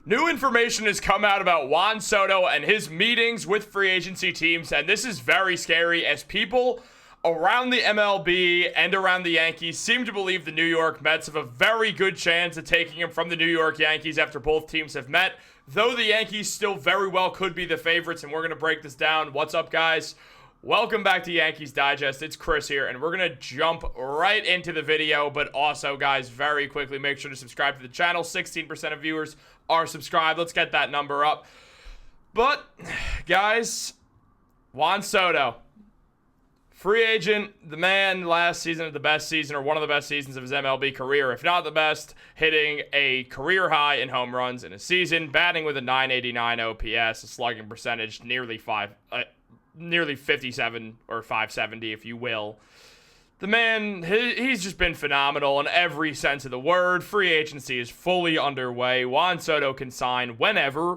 New information has come out about Juan Soto and his meetings with free agency teams, and this is very scary as people around the MLB and around the Yankees seem to believe the New York Mets have a very good chance of taking him from the New York Yankees after both teams have met, though the Yankees still very well could be the favorites, and we're going to break this down. What's up, guys? Welcome back to Yankees Digest. It's Chris here, and we're going to jump right into the video, but also, guys, very quickly, make sure to subscribe to the channel. 16% of viewers are subscribed. Let's get that number up. But, guys, Juan Soto, free agent, the man last season had the best season, or one of the best seasons of his MLB career, if not the best, hitting a career high in home runs in a season, batting with a .989 OPS, a slugging percentage nearly 57 or 570, if you will. The man, he's just been phenomenal in every sense of the word. Free agency is fully underway. Juan Soto can sign whenever.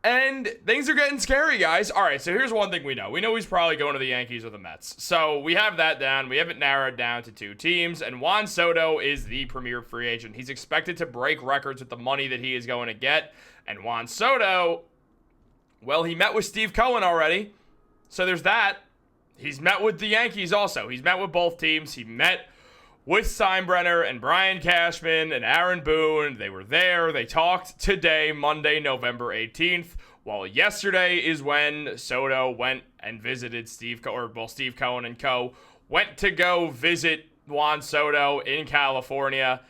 And things are getting scary, guys. All right, so here's one thing we know. We know he's probably going to the Yankees or the Mets. So we have that down. We have it narrowed down to two teams. And Juan Soto is the premier free agent. He's expected to break records with the money that he is going to get. And Juan Soto, well, he met with Steve Cohen already. So there's that. He's met with the Yankees also. He's met with both teams. He met with Steinbrenner and Brian Cashman and Aaron Boone. They were there. They talked today, Monday, November 18th. While yesterday is when Soto went and visited Steve Cohen and co. went to go visit Juan Soto in California.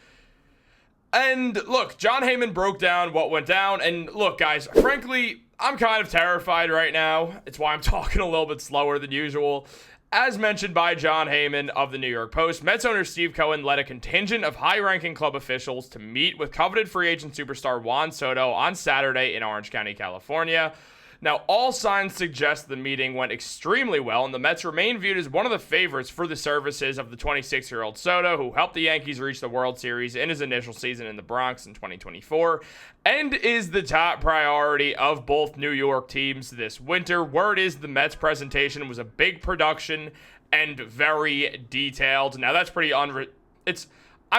And look, Jon Heyman broke down what went down. And look, guys, frankly, I'm kind of terrified right now. It's why I'm talking a little bit slower than usual. As mentioned by Jon Heyman of the New York Post, Mets owner Steve Cohen led a contingent of high-ranking club officials to meet with coveted free agent superstar Juan Soto on Saturday in Orange County, California. Now, all signs suggest the meeting went extremely well, and the Mets remain viewed as one of the favorites for the services of the 26-year-old Soto, who helped the Yankees reach the World Series in his initial season in the Bronx in 2024, and is the top priority of both New York teams this winter. Word is the Mets presentation was a big production and very detailed. Now, that's pretty I'm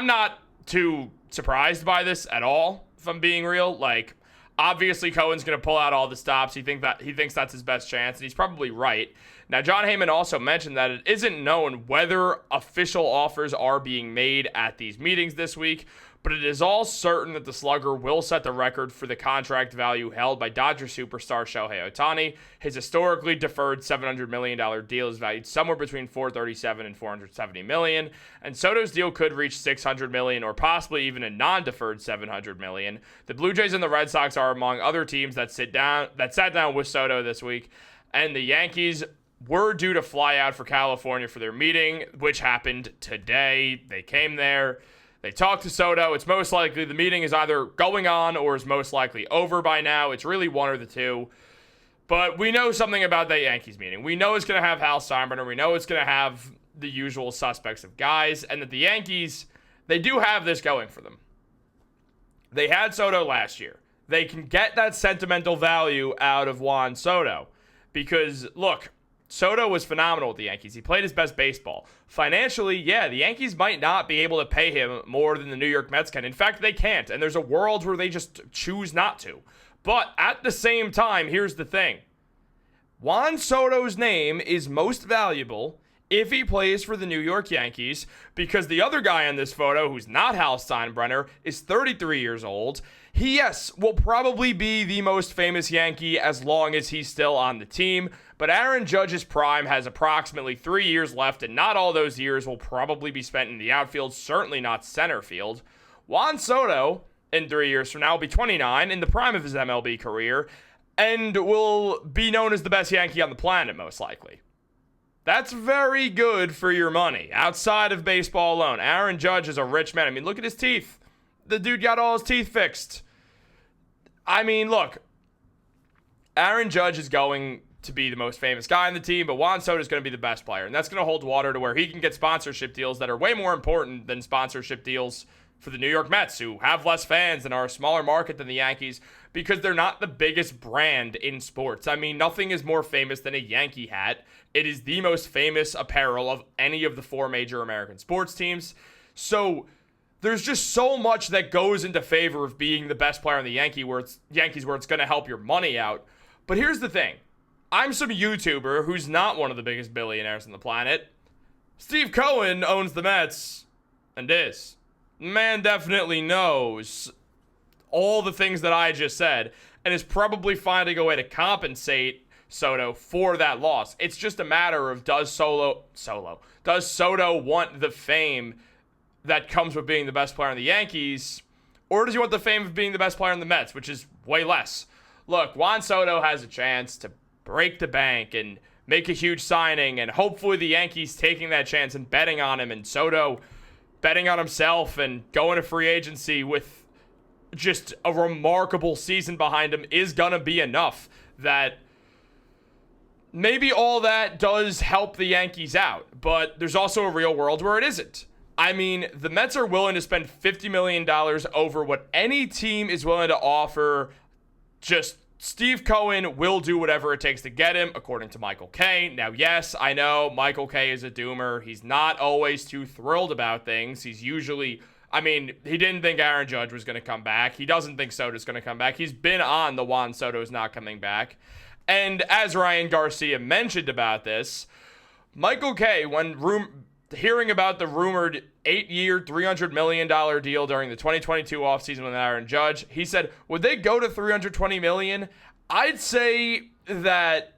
not too surprised by this at all, if I'm being real. Obviously, Cohen's going to pull out all the stops. He thinks that's his best chance, and he's probably right. Now, Jon Heyman also mentioned that it isn't known whether official offers are being made at these meetings this week, but it is all certain that the slugger will set the record for the contract value held by Dodger superstar Shohei Ohtani. His historically deferred $700 million deal is valued somewhere between $437 and $470 million, and Soto's deal could reach $600 million or possibly even a non-deferred $700 million. The Blue Jays and the Red Sox are among other teams that sat down with Soto this week, and the Yankees were due to fly out for California for their meeting, which happened today. They came there. They talked to Soto. It's most likely the meeting is either going on or is most likely over by now. It's really one or the two. But we know something about that Yankees meeting. We know it's going to have Hal Steinbrenner. We know it's going to have the usual suspects of guys. And that the Yankees, they do have this going for them. They had Soto last year. They can get that sentimental value out of Juan Soto. Because, look, Soto was phenomenal with the Yankees. He played his best baseball. Financially, yeah, the Yankees might not be able to pay him more than the New York Mets can. In fact, they can't, and there's a world where they just choose not to. But at the same time, here's the thing. Juan Soto's name is most valuable if he plays for the New York Yankees, because the other guy in this photo, who's not Hal Steinbrenner, is 33 years old. He, yes, will probably be the most famous Yankee as long as he's still on the team, but Aaron Judge's prime has approximately 3 years left, and not all those years will probably be spent in the outfield, certainly not center field. Juan Soto, in 3 years from now, will be 29, in the prime of his MLB career, and will be known as the best Yankee on the planet, most likely. That's very good for your money. Outside of baseball alone, Aaron Judge is a rich man. I mean, look at his teeth. The dude got all his teeth fixed. I mean, look, Aaron Judge is going to be the most famous guy on the team, but Juan Soto is going to be the best player, and that's going to hold water to where he can get sponsorship deals that are way more important than sponsorship deals for the New York Mets, who have less fans and are a smaller market than the Yankees because they're not the biggest brand in sports. I mean, nothing is more famous than a Yankee hat. It is the most famous apparel of any of the four major American sports teams. So there's just so much that goes into favor of being the best player in the Yankees where it's going to help your money out. But here's the thing. I'm some YouTuber who's not one of the biggest billionaires on the planet. Steve Cohen owns the Mets and is. Man definitely knows all the things that I just said and is probably finding a way to compensate Soto for that loss. It's just a matter of does Soto want the fame that comes with being the best player in the Yankees, or does he want the fame of being the best player in the Mets, which is way less? Look, Juan Soto has a chance to break the bank and make a huge signing, and hopefully the Yankees taking that chance and betting on him, and Soto betting on himself and going to free agency with just a remarkable season behind him is going to be enough that maybe all that does help the Yankees out, but there's also a real world where it isn't. I mean, the Mets are willing to spend $50 million over what any team is willing to offer. Just Steve Cohen will do whatever it takes to get him, according to Michael Kay. Now, yes, I know Michael Kay is a doomer. He's not always too thrilled about things. He's usually, he didn't think Aaron Judge was going to come back. He doesn't think Soto's going to come back. He's been on the Juan Soto's not coming back. And as Ryan Garcia mentioned about this, Michael Kay, when hearing about the rumored 8-year, $300 million deal during the 2022 offseason with Aaron Judge, he said, would they go to $320 million? I'd say that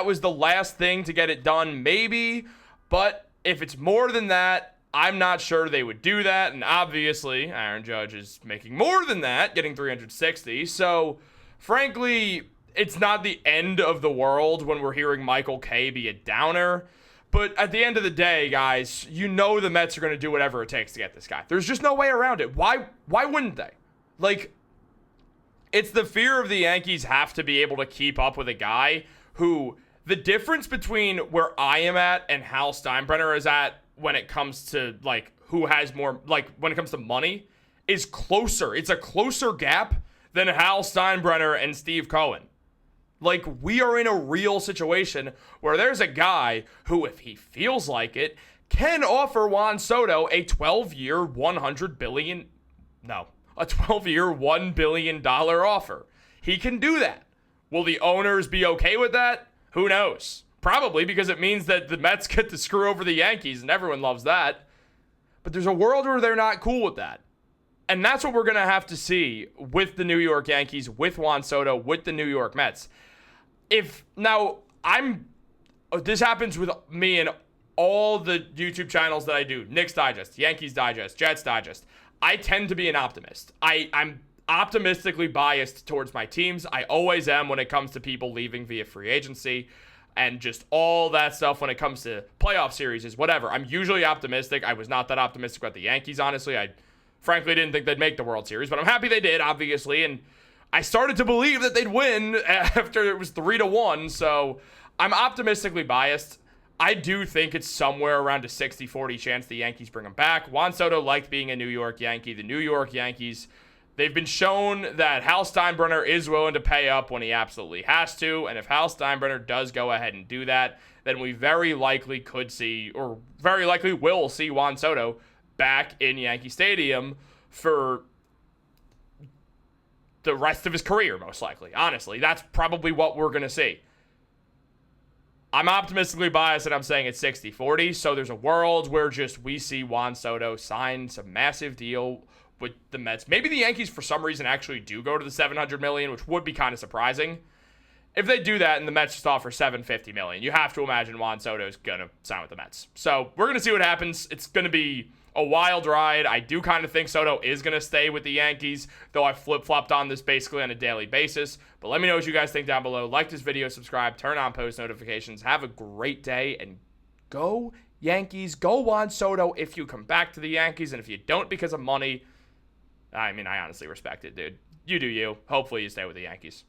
was the last thing to get it done, maybe. But if it's more than that, I'm not sure they would do that. And obviously, Aaron Judge is making more than that, getting $360. So, frankly, it's not the end of the world when we're hearing Michael Kay be a downer. But at the end of the day, guys, you know the Mets are going to do whatever it takes to get this guy. There's just no way around it. Why wouldn't they? Like, it's the fear of the Yankees have to be able to keep up with a guy who the difference between where I am at and Hal Steinbrenner is at when it comes to, like, who has more, like, when it comes to money is closer. It's a closer gap than Hal Steinbrenner and Steve Cohen. Like, we are in a real situation where there's a guy who, if he feels like it, can offer Juan Soto a 12-year, $1 billion offer. He can do that. Will the owners be okay with that? Who knows? Probably, because it means that the Mets get to screw over the Yankees, and everyone loves that. But there's a world where they're not cool with that. And that's what we're going to have to see with the New York Yankees, with Juan Soto, with the New York Mets. This happens with me and all the YouTube channels that I do, Knicks Digest, Yankees Digest, Jets Digest. I tend to be an optimist. I'm optimistically biased towards my teams. I always am when it comes to people leaving via free agency and just all that stuff when it comes to playoff series, whatever. I'm usually optimistic. I was not that optimistic about the Yankees, honestly. I frankly didn't think they'd make the World Series, but I'm happy they did, obviously, and I started to believe that they'd win after it was 3-1, so I'm optimistically biased. I do think it's somewhere around a 60-40 chance the Yankees bring him back. Juan Soto liked being a New York Yankee. The New York Yankees, they've been shown that Hal Steinbrenner is willing to pay up when he absolutely has to, and if Hal Steinbrenner does go ahead and do that, then we very likely could see, or very likely will see Juan Soto back in Yankee Stadium for the rest of his career, most likely. Honestly, that's probably what we're going to see. I'm optimistically biased and I'm saying it's 60-40, so there's a world where just we see Juan Soto sign some massive deal with the Mets. Maybe the Yankees, for some reason, actually do go to the $700 million, which would be kind of surprising. If they do that and the Mets just offer $750 million, you have to imagine Juan Soto's going to sign with the Mets. So we're going to see what happens. It's going to be a wild ride. I do kind of think Soto is going to stay with the Yankees, though I flip-flopped on this basically on a daily basis. But let me know what you guys think down below. Like this video, subscribe, turn on post notifications. Have a great day, and go Yankees. Go Juan Soto if you come back to the Yankees, and if you don't because of money, I honestly respect it, dude. You do you. Hopefully you stay with the Yankees.